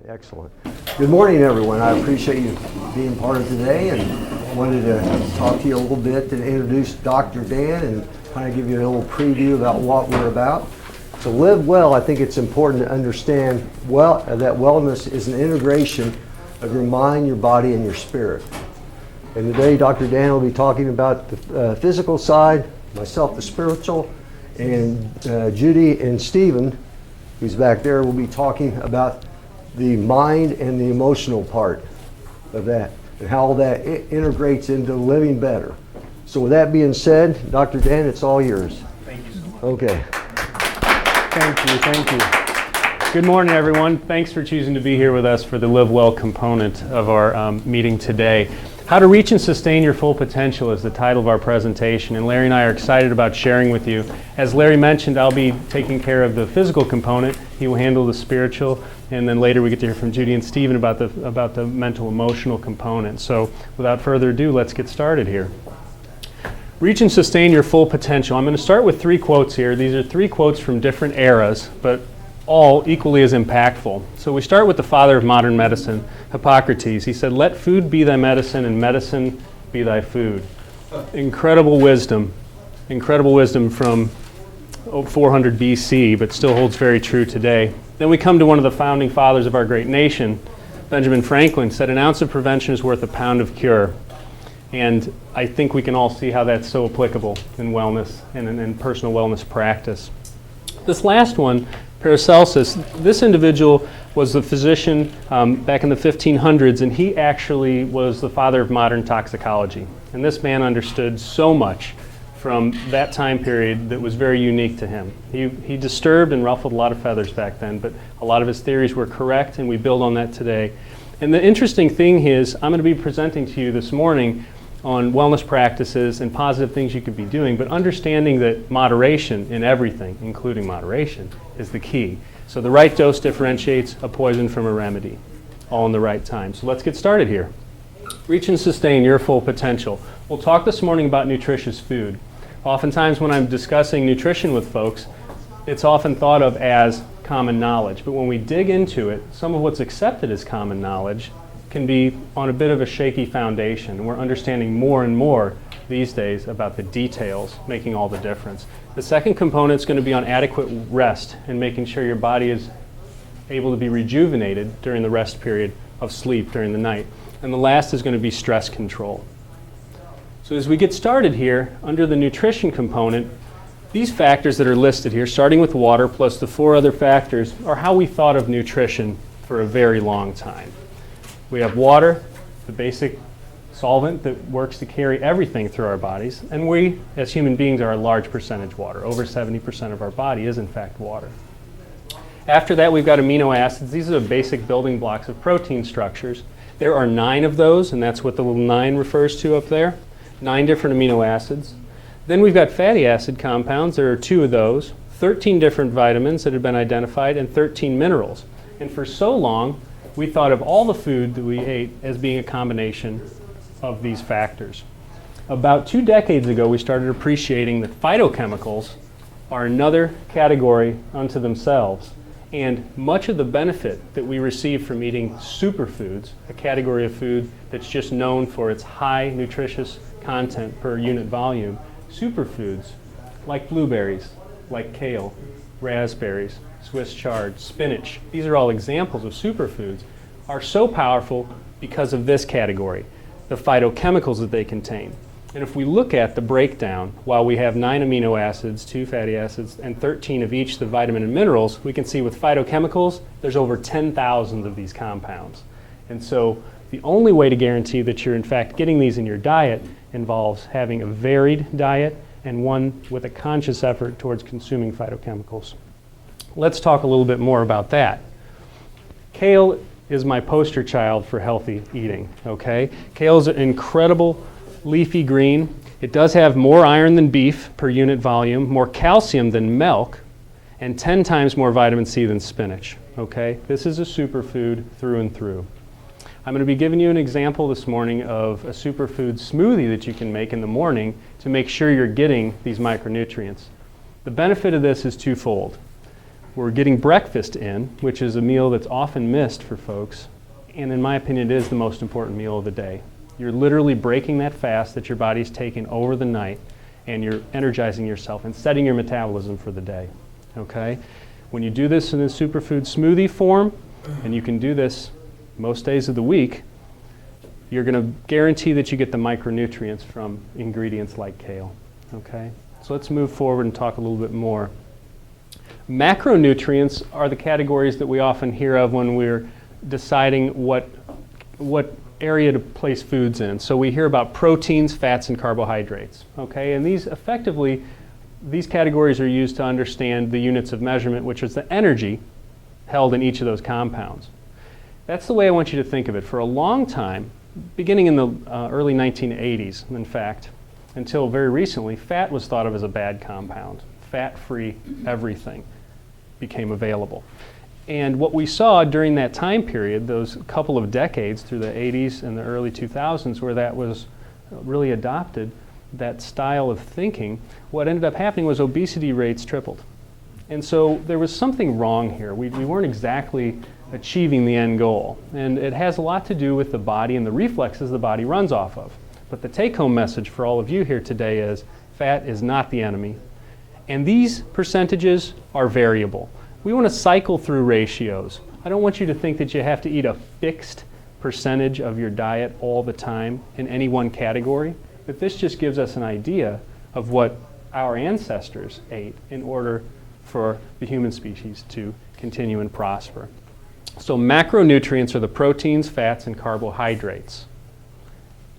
Excellent. Good morning, everyone. I appreciate you being part of today and wanted to talk to you a little bit and introduce Dr. Dan and kind of give you a little preview about what we're about. To live well, I think it's important to understand that wellness is an integration of your mind, your body, and your spirit. And today, Dr. Dan will be talking about the physical side, myself, the spiritual, and Judy and Stephen, who's back there, will be talking about the mind and the emotional part of that and how that integrates into living better. So with that being said, Dr. Dan, it's all yours. Thank you so much. Okay. Thank you. Good morning, everyone. Thanks for choosing to be here with us for the Live Well component of our meeting today. How to reach and sustain your full potential is the title of our presentation, and Larry and I are excited about sharing with you. As Larry mentioned, I'll be taking care of the physical component. He will handle the spiritual, and then later we get to hear from Judy and Stephen about the mental emotional component. So without further ado, let's get started here. Reach and sustain your full potential. I'm going to start with 3 quotes here. These are 3 quotes from different eras, but all equally as impactful. So we start with the father of modern medicine, Hippocrates. He said, "Let food be thy medicine and medicine be thy food." Incredible wisdom from 400 BC, but still holds very true today. Then we come to one of the founding fathers of our great nation, Benjamin Franklin, said, "An ounce of prevention is worth a pound of cure." And I think we can all see how that's so applicable in wellness and in personal wellness practice. This last one, Paracelsus, this individual was the physician back in the 1500s, and he actually was the father of modern toxicology. And this man understood so much from that time period that was very unique to him. He disturbed and ruffled a lot of feathers back then, but a lot of his theories were correct, and we build on that today. And the interesting thing is, I'm going to be presenting to you this morning on wellness practices and positive things you could be doing, but understanding that moderation in everything, including moderation, is the key. So the right dose differentiates a poison from a remedy, all in the right time. So let's get started here. Reach and sustain your full potential. We'll talk this morning about nutritious food. Oftentimes when I'm discussing nutrition with folks, it's often thought of as common knowledge, but when we dig into it, some of what's accepted as common knowledge can be on a bit of a shaky foundation. And we're understanding more and more these days about the details making all the difference. The second component is going to be on adequate rest and making sure your body is able to be rejuvenated during the rest period of sleep during the night. And the last is going to be stress control. So as we get started here, under the nutrition component, these factors that are listed here, starting with water plus the 4 other factors, are how we thought of nutrition for a very long time. We have water, the basic solvent that works to carry everything through our bodies, and we, as human beings, are a large percentage water. Over 70% of our body is, in fact, water. After that, we've got amino acids. These are the basic building blocks of protein structures. There are 9 of those, and that's what the little 9 refers to up there. 9 different amino acids. Then we've got fatty acid compounds. There are 2 of those. 13 different vitamins that have been identified, and 13 minerals. And for so long, we thought of all the food that we ate as being a combination of these factors. About 2 decades ago, we started appreciating that phytochemicals are another category unto themselves. And much of the benefit that we receive from eating superfoods, a category of food that's just known for its high nutritious content per unit volume, superfoods like blueberries, like kale, raspberries, Swiss chard, spinach, these are all examples of superfoods, are so powerful because of this category, the phytochemicals that they contain. And if we look at the breakdown, while we have 9 amino acids, 2 fatty acids, and 13 of each, the vitamin and minerals, we can see with phytochemicals, there's over 10,000 of these compounds. And so the only way to guarantee that you're in fact getting these in your diet involves having a varied diet and one with a conscious effort towards consuming phytochemicals. Let's talk a little bit more about that. Kale is my poster child for healthy eating, okay? Kale is an incredible leafy green. It does have more iron than beef per unit volume, more calcium than milk, and 10 times more vitamin C than spinach, okay? This is a superfood through and through. I'm going to be giving you an example this morning of a superfood smoothie that you can make in the morning to make sure you're getting these micronutrients. The benefit of this is twofold. We're getting breakfast in, which is a meal that's often missed for folks, and in my opinion, it is the most important meal of the day. You're literally breaking that fast that your body's taken over the night, and you're energizing yourself and setting your metabolism for the day, okay? When you do this in a superfood smoothie form, and you can do this most days of the week, you're going to guarantee that you get the micronutrients from ingredients like kale, okay? So let's move forward and talk a little bit more. Macronutrients are the categories that we often hear of when we're deciding what area to place foods in. So we hear about proteins, fats, and carbohydrates, okay? And these categories are used to understand the units of measurement, which is the energy held in each of those compounds. That's the way I want you to think of it. For a long time, beginning in the early 1980s, in fact, until very recently, fat was thought of as a bad compound. Fat-free everything became available. And what we saw during that time period, those couple of decades through the 80s and the early 2000s, where that was really adopted, that style of thinking, what ended up happening was obesity rates tripled. And so there was something wrong here. We weren't exactly achieving the end goal. And it has a lot to do with the body and the reflexes the body runs off of. But the take-home message for all of you here today is fat is not the enemy. And these percentages are variable. We want to cycle through ratios. I don't want you to think that you have to eat a fixed percentage of your diet all the time in any one category, but this just gives us an idea of what our ancestors ate in order for the human species to continue and prosper. So macronutrients are the proteins, fats, and carbohydrates.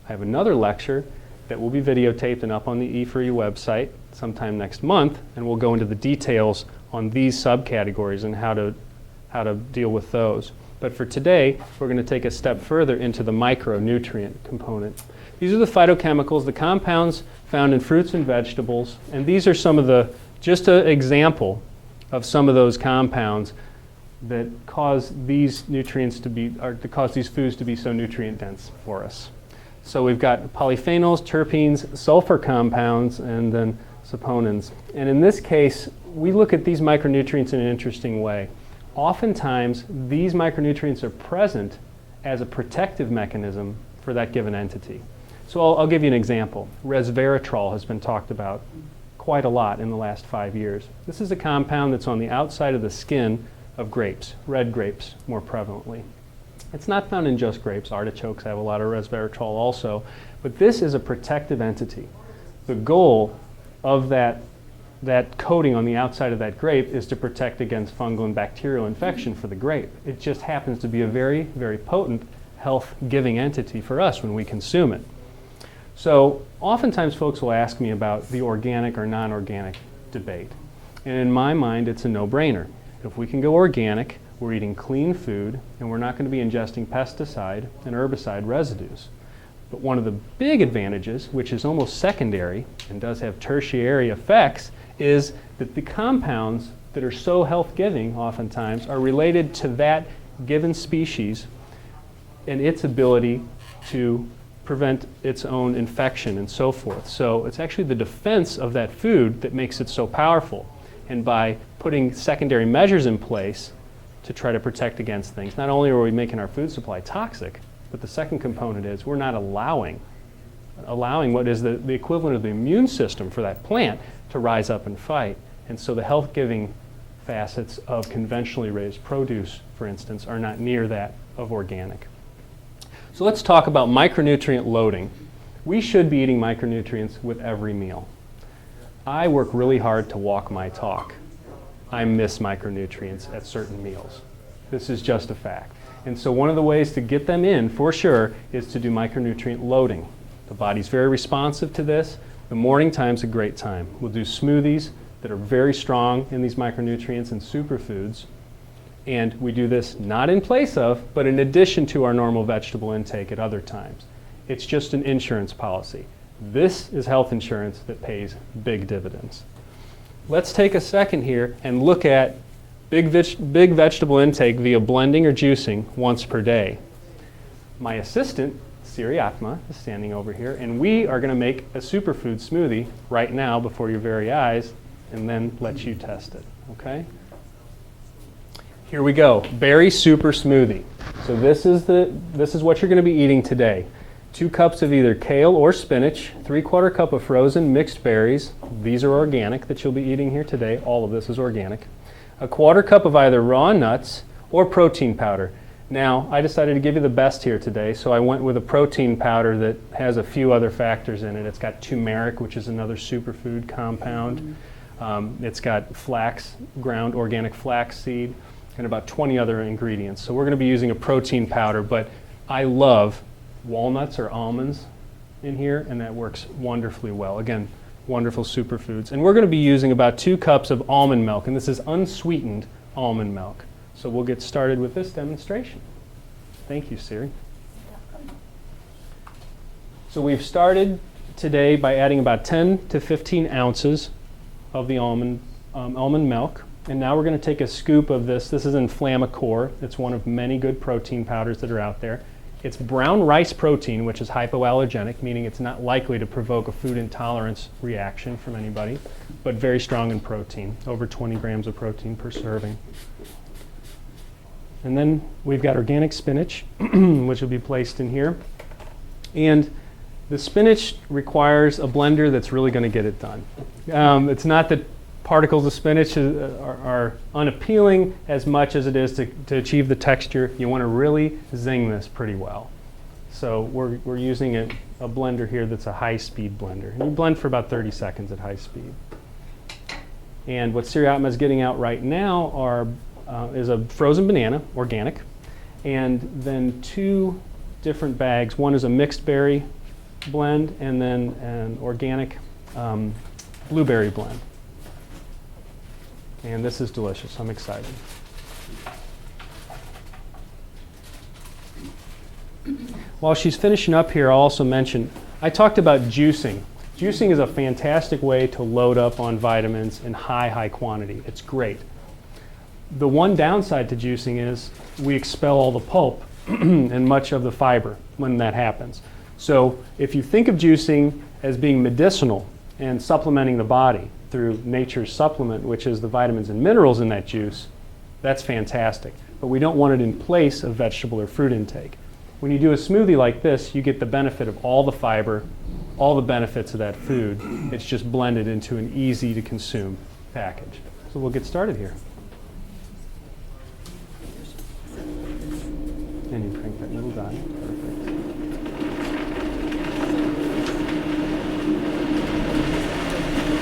I have another lecture that will be videotaped and up on the E4U website sometime next month, and we'll go into the details on these subcategories and how to deal with those. But for today, we're going to take a step further into the micronutrient component. These are the phytochemicals, the compounds found in fruits and vegetables, and these are some of the, just an example of some of those compounds that cause these nutrients to be, or to cause these foods to be so nutrient dense for us. So we've got polyphenols, terpenes, sulfur compounds, and then saponins. And in this case, we look at these micronutrients in an interesting way. Oftentimes, these micronutrients are present as a protective mechanism for that given entity. So I'll give you an example. Resveratrol has been talked about quite a lot in the last 5 years. This is a compound that's on the outside of the skin of grapes, red grapes more prevalently. It's not found in just grapes. Artichokes have a lot of resveratrol also, but this is a protective entity. The goal of that coating on the outside of that grape is to protect against fungal and bacterial infection for the grape. It just happens to be a very, very potent health-giving entity for us when we consume it. So oftentimes folks will ask me about the organic or non-organic debate. And in my mind, it's a no-brainer. If we can go organic, we're eating clean food, and we're not going to be ingesting pesticide and herbicide residues. But one of the big advantages, which is almost secondary and does have tertiary effects, is that the compounds that are so health-giving oftentimes are related to that given species and its ability to prevent its own infection and so forth. So it's actually the defense of that food that makes it so powerful. And by putting secondary measures in place to try to protect against things, not only are we making our food supply toxic, but the second component is we're not allowing what is the equivalent of the immune system for that plant to rise up and fight. And so the health-giving facets of conventionally raised produce, for instance, are not near that of organic. So let's talk about micronutrient loading. We should be eating micronutrients with every meal. I work really hard to walk my talk. I miss micronutrients at certain meals. This is just a fact. And so one of the ways to get them in, for sure, is to do micronutrient loading. The body's very responsive to this. The morning time's a great time. We'll do smoothies that are very strong in these micronutrients and superfoods. And we do this not in place of, but in addition to our normal vegetable intake at other times. It's just an insurance policy. This is health insurance that pays big dividends. Let's take a second here and look at big vegetable intake via blending or juicing once per day. My assistant, Siriatma, is standing over here, and we are going to make a superfood smoothie right now before your very eyes and then let you test it, okay? Here we go, berry super smoothie. So this is what you're going to be eating today. 2 cups of either kale or spinach, 3/4 cup of frozen mixed berries. These are organic that you'll be eating here today. All of this is organic. 1/4 cup of either raw nuts or protein powder. Now, I decided to give you the best here today, so I went with a protein powder that has a few other factors in it. It's got turmeric, which is another superfood compound. It's got ground organic flax seed, and about 20 other ingredients. So we're going to be using a protein powder, but I love walnuts or almonds in here, and that works wonderfully well. Again, wonderful superfoods. And we're going to be using about 2 cups of almond milk, and this is unsweetened almond milk. So we'll get started with this demonstration. Thank you, Siri. So we've started today by adding about 10 to 15 ounces of the almond milk. And now we're going to take a scoop of this. This is Inflammacor. It's one of many good protein powders that are out there. It's brown rice protein, which is hypoallergenic, meaning it's not likely to provoke a food intolerance reaction from anybody, but very strong in protein, over 20 grams of protein per serving. And then we've got organic spinach, which will be placed in here. And the spinach requires a blender that's really going to get it done. It's not that particles of spinach are unappealing as much as it is to achieve the texture. You want to really zing this pretty well. So we're using a blender here that's a high-speed blender. And you blend for about 30 seconds at high speed. And what Siriatma is getting out right now is a frozen banana, organic, and then 2 different bags. One is a mixed berry blend, and then an organic blueberry blend. And this is delicious. I'm excited. While she's finishing up here, I'll also mention, I talked about juicing. Juicing is a fantastic way to load up on vitamins in high quantity. It's great. The one downside to juicing is we expel all the pulp and much of the fiber when that happens. So if you think of juicing as being medicinal and supplementing the body through nature's supplement, which is the vitamins and minerals in that juice, that's fantastic. But we don't want it in place of vegetable or fruit intake. When you do a smoothie like this, you get the benefit of all the fiber, all the benefits of that food. It's just blended into an easy to consume package. So we'll get started here. And you crank that little dial. Perfect.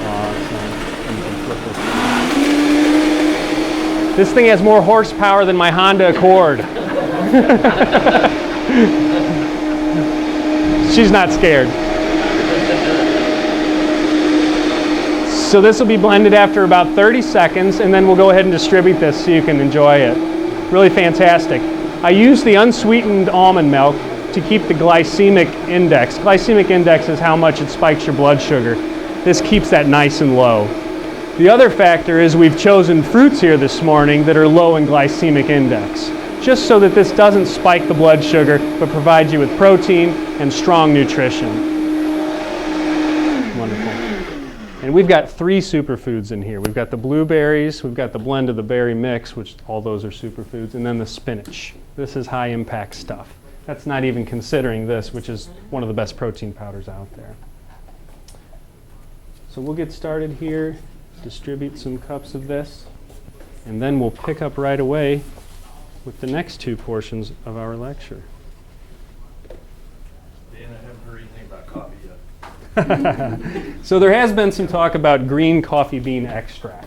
Awesome. And you can flip this. This thing has more horsepower than my Honda Accord. She's not scared. So this will be blended after about 30 seconds, and then we'll go ahead and distribute this so you can enjoy it. Really fantastic. I use the unsweetened almond milk to keep the glycemic index. Glycemic index is how much it spikes your blood sugar. This keeps that nice and low. The other factor is we've chosen fruits here this morning that are low in glycemic index, just so that this doesn't spike the blood sugar, but provides you with protein and strong nutrition. Wonderful. And we've got 3 superfoods in here. We've got the blueberries, we've got the blend of the berry mix, which all those are superfoods, and then the spinach. This is high impact stuff. That's not even considering this, which is one of the best protein powders out there. So we'll get started here, distribute some cups of this, and then we'll pick up right away with the next 2 portions of our lecture. Dan, I haven't heard anything about coffee yet. So there has been some talk about green coffee bean extract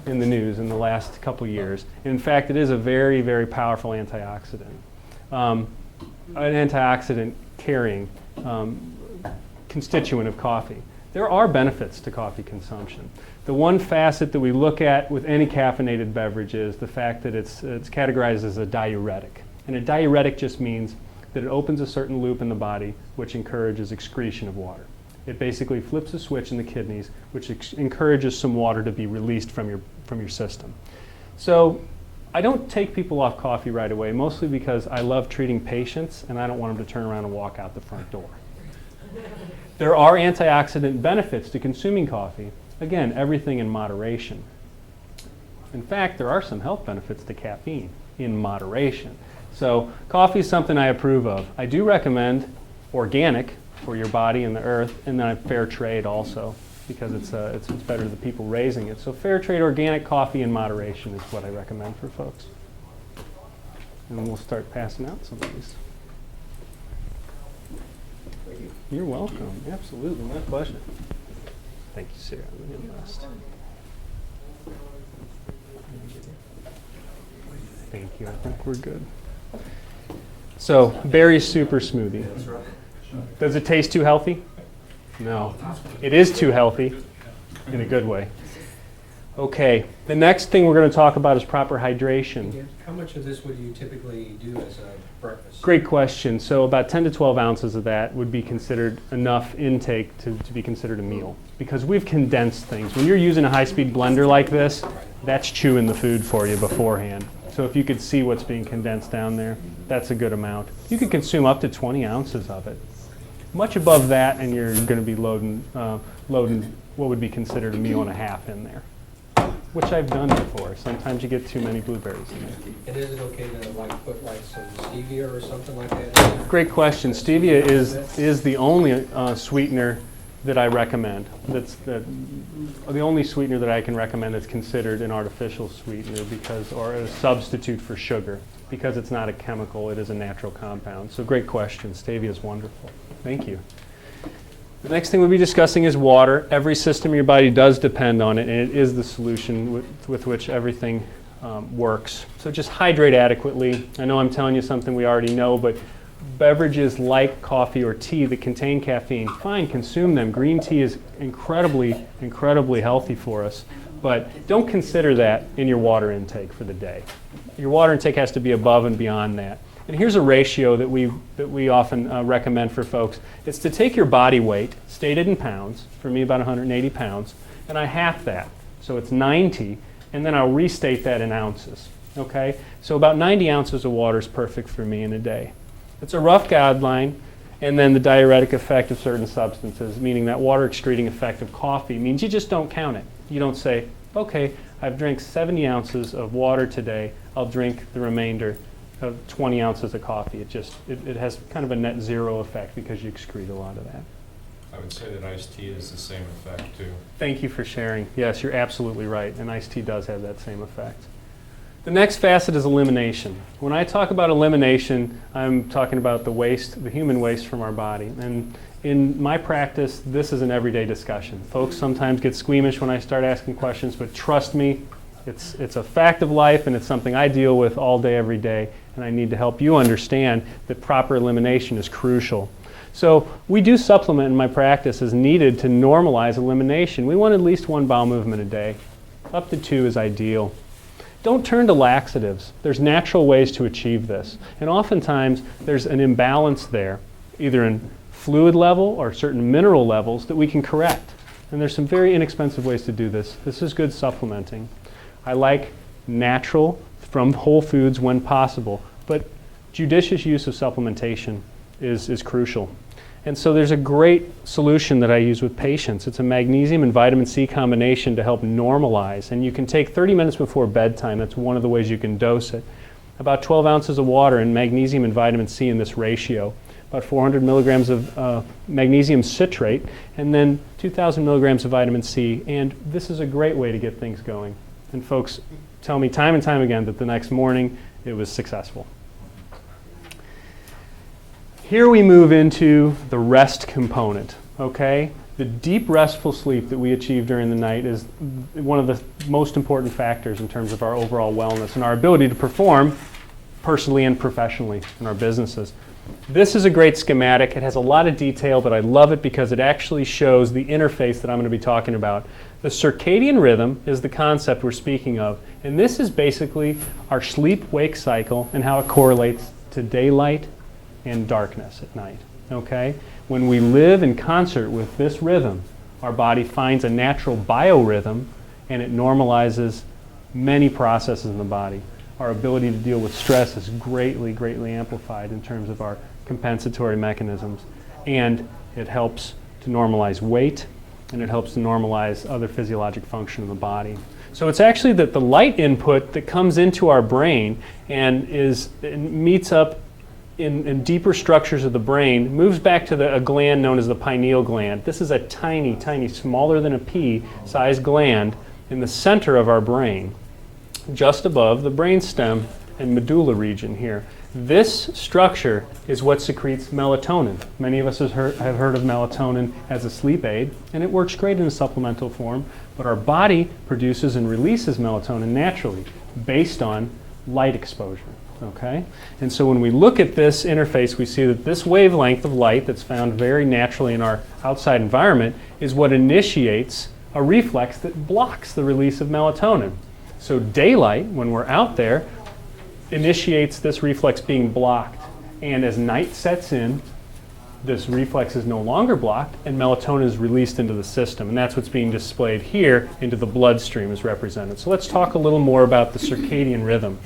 in the news in the last couple years. In fact, it is a very, very powerful antioxidant. An antioxidant carrying constituent of coffee. There are benefits to coffee consumption. The one facet that we look at with any caffeinated beverage is the fact that it's categorized as a diuretic. And a diuretic just means that it opens a certain loop in the body which encourages excretion of water. It basically flips a switch in the kidneys which encourages some water to be released from your system. So I don't take people off coffee right away, mostly because I love treating patients and I don't want them to turn around and walk out the front door. There are antioxidant benefits to consuming coffee. Again, everything in moderation. In fact, there are some health benefits to caffeine in moderation. So coffee is something I approve of. I do recommend organic for your body and the earth, and then fair trade also, because it's better to the people raising it. So fair trade organic coffee in moderation is what I recommend for folks. And we'll start passing out some of these. You're welcome. Absolutely, my pleasure. Thank you, Sarah. Let me rest. Thank you. I think we're good. So, berry super smoothie. Does it taste too healthy? No. It is too healthy in a good way. Okay. The next thing we're going to talk about is proper hydration. How much of this would you typically do as a breakfast? Great question. So about 10 to 12 ounces of that would be considered enough intake to be considered a meal, because we've condensed things. When you're using a high-speed blender like this, that's chewing the food for you beforehand. So if you could see what's being condensed down there, that's a good amount. You could consume up to 20 ounces of it. Much above that, and you're going to be loading what would be considered a meal and a half in there, which I've done before. Sometimes you get too many blueberries in there. And is it okay to put some stevia or something like that? Great question. Stevia is the only sweetener that I recommend. That's the only sweetener that I can recommend that's considered an artificial sweetener or a substitute for sugar, because it's not a chemical, it is a natural compound. So great question. Stevia is wonderful. Thank you. The next thing we'll be discussing is water. Every system in your body does depend on it, and it is the solution with which everything works. So just hydrate adequately. I know I'm telling you something we already know, but beverages like coffee or tea that contain caffeine, fine, consume them. Green tea is incredibly, incredibly healthy for us, but don't consider that in your water intake for the day. Your water intake has to be above and beyond that. And here's a ratio that we often recommend for folks. It's to take your body weight, stated in pounds, for me about 180 pounds, and I half that. So it's 90, and then I'll restate that in ounces. Okay? So about 90 ounces of water is perfect for me in a day. It's a rough guideline, and then the diuretic effect of certain substances, meaning that water excreting effect of coffee, means you just don't count it. You don't say, okay, I've drank 70 ounces of water today, I'll drink the remainder of 20 ounces of coffee. It has kind of a net zero effect because you excrete a lot of that. I would say that iced tea has the same effect too. Thank you for sharing. Yes, you're absolutely right, and iced tea does have that same effect. The next facet is elimination. When I talk about elimination, I'm talking about the waste, the human waste from our body. And in my practice, this is an everyday discussion. Folks sometimes get squeamish when I start asking questions, but trust me, it's a fact of life, and it's something I deal with all day, every day, and I need to help you understand that proper elimination is crucial. So we do supplement in my practice as needed to normalize elimination. We want at least 1 bowel movement a day. Up to 2 is ideal. Don't turn to laxatives. There's natural ways to achieve this. And oftentimes there's an imbalance there, either in fluid level or certain mineral levels that we can correct. And there's some very inexpensive ways to do this. This is good supplementing. I like natural from whole foods when possible, but judicious use of supplementation is crucial. And so there's a great solution that I use with patients. It's a magnesium and vitamin C combination to help normalize. And you can take 30 minutes before bedtime. That's one of the ways you can dose it. About 12 ounces of water and magnesium and vitamin C in this ratio. About 400 milligrams of magnesium citrate, and then 2,000 milligrams of vitamin C. And this is a great way to get things going. And folks tell me time and time again that the next morning it was successful. Here we move into the rest component, okay? The deep restful sleep that we achieve during the night is one of the most important factors in terms of our overall wellness and our ability to perform personally and professionally in our businesses. This is a great schematic. It has a lot of detail, but I love it because it actually shows the interface that I'm going to be talking about. The circadian rhythm is the concept we're speaking of, and this is basically our sleep-wake cycle and how it correlates to daylight and darkness at night, okay? When we live in concert with this rhythm, our body finds a natural biorhythm, and it normalizes many processes in the body. Our ability to deal with stress is greatly, greatly amplified in terms of our compensatory mechanisms, and it helps to normalize weight, and it helps to normalize other physiologic function in the body. So it's actually that the light input that comes into our brain and meets up in deeper structures of the brain, moves back to a gland known as the pineal gland. This is a tiny, tiny, smaller than a pea-sized gland in the center of our brain, just above the brainstem and medulla region here. This structure is what secretes melatonin. Many of us have heard of melatonin as a sleep aid, and it works great in a supplemental form, but our body produces and releases melatonin naturally based on light exposure. Okay? And so when we look at this interface, we see that this wavelength of light that's found very naturally in our outside environment is what initiates a reflex that blocks the release of melatonin. So daylight, when we're out there, initiates this reflex being blocked. And as night sets in, this reflex is no longer blocked and melatonin is released into the system. And that's what's being displayed here into the bloodstream as represented. So let's talk a little more about the circadian rhythm.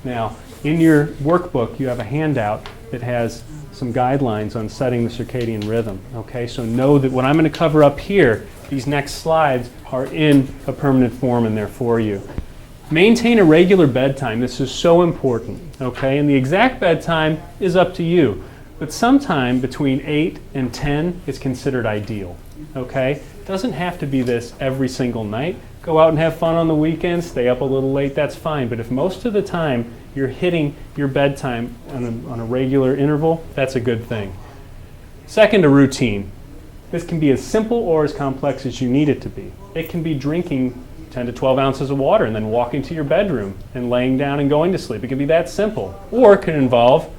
Now, in your workbook, you have a handout that has some guidelines on setting the circadian rhythm. Okay, so know that what I'm going to cover up here, these next slides, are in a permanent form and they're for you. Maintain a regular bedtime. This is so important. Okay, and the exact bedtime is up to you. But sometime between 8 and 10 is considered ideal. Okay, it doesn't have to be this every single night. Go out and have fun on the weekends, stay up a little late, that's fine. But if most of the time you're hitting your bedtime on a regular interval, that's a good thing. Second, a routine. This can be as simple or as complex as you need it to be. It can be drinking 10 to 12 ounces of water and then walking to your bedroom and laying down and going to sleep. It can be that simple. Or it can involve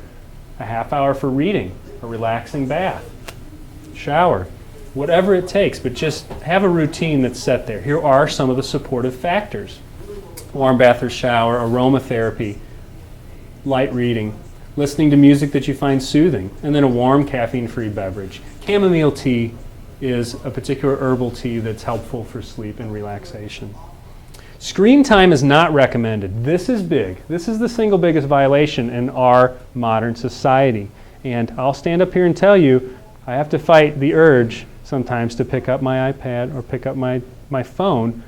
a half hour for reading, a relaxing bath, shower, whatever it takes, but just have a routine that's set there. Here are some of the supportive factors: warm bath or shower, aromatherapy, light reading, listening to music that you find soothing, and then a warm caffeine-free beverage. Chamomile tea is a particular herbal tea that's helpful for sleep and relaxation. Screen time is not recommended. This is big. This is the single biggest violation in our modern society. And I'll stand up here and tell you, I have to fight the urge sometimes to pick up my iPad or pick up my phone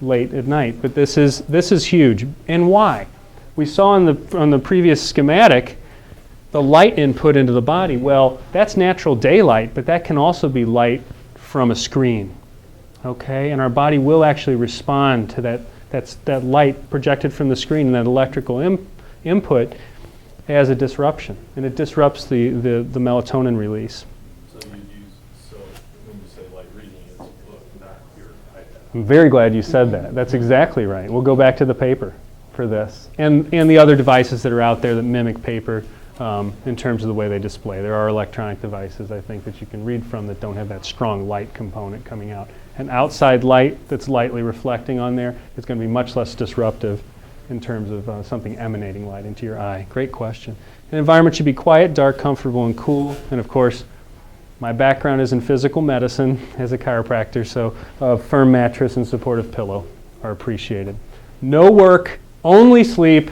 late at night. But this is huge. And why? We saw on the previous schematic the light input into the body. Well, that's natural daylight, but that can also be light from a screen. Okay? And our body will actually respond to that light projected from the screen and that electrical input as a disruption. And it disrupts the melatonin release. So when you say light reading, it's a book, not your iPad. I'm very glad you said that. That's exactly right. We'll go back to the paper for this. And the other devices that are out there that mimic paper in terms of the way they display. There are electronic devices, I think, that you can read from that don't have that strong light component coming out. An outside light that's lightly reflecting on there is going to be much less disruptive in terms of something emanating light into your eye. Great question. An environment should be quiet, dark, comfortable, and cool. And of course, my background is in physical medicine as a chiropractor, so a firm mattress and supportive pillow are appreciated. No work, only sleep,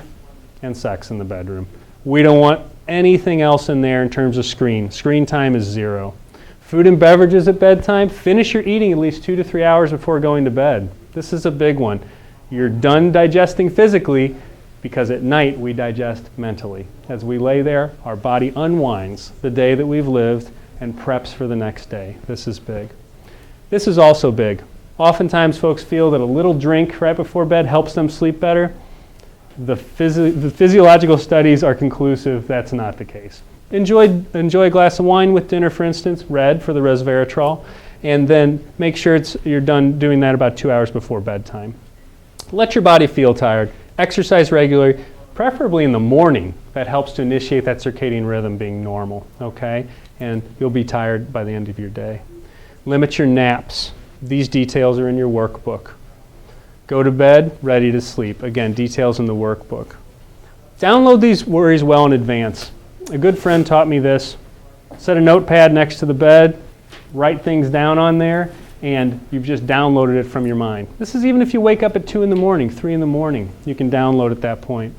and sex in the bedroom. We don't want anything else in there in terms of screen. Screen time is 0. Food and beverages at bedtime, finish your eating at least 2 to 3 hours before going to bed. This is a big one. You're done digesting physically because at night we digest mentally. As we lay there, our body unwinds the day that we've lived and preps for the next day. This is big. This is also big. Oftentimes folks feel that a little drink right before bed helps them sleep better. The physiological studies are conclusive that's not the case. Enjoy a glass of wine with dinner, for instance, red for the resveratrol, and then make sure you're done doing that about 2 hours before bedtime. Let your body feel tired. Exercise regularly, preferably in the morning. That helps to initiate that circadian rhythm being normal, okay? And you'll be tired by the end of your day. Limit your naps. These details are in your workbook. Go to bed, ready to sleep. Again, details in the workbook. Download these worries well in advance. A good friend taught me this. Set a notepad next to the bed, write things down on there, and you've just downloaded it from your mind. This is even if you wake up at 2 in the morning, 3 in the morning, you can download at that point.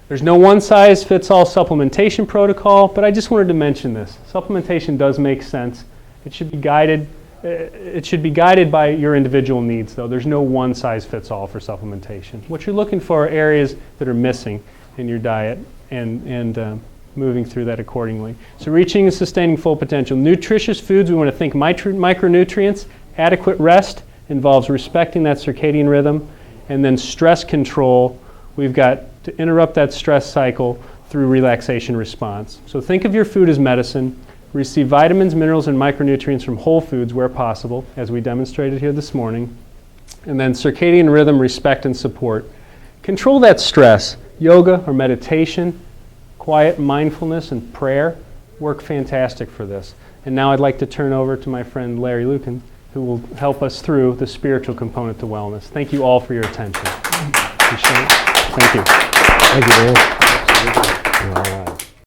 There's no one-size-fits-all supplementation protocol, but I just wanted to mention this. Supplementation does make sense. It should be guided It should be guided by your individual needs, though. There's no one size fits all for supplementation. What you're looking for are areas that are missing in your diet and moving through that accordingly. So reaching and sustaining full potential. Nutritious foods, we want to think micronutrients. Adequate rest involves respecting that circadian rhythm. And then stress control, we've got to interrupt that stress cycle through relaxation response. So think of your food as medicine. Receive vitamins, minerals, and micronutrients from whole foods where possible, as we demonstrated here this morning. And then circadian rhythm, respect, and support. Control that stress. Yoga or meditation, quiet mindfulness, and prayer work fantastic for this. And now I'd like to turn over to my friend Larry Lucan, who will help us through the spiritual component to wellness. Thank you all for your attention. Appreciate it. Thank you. Thank you, Dan.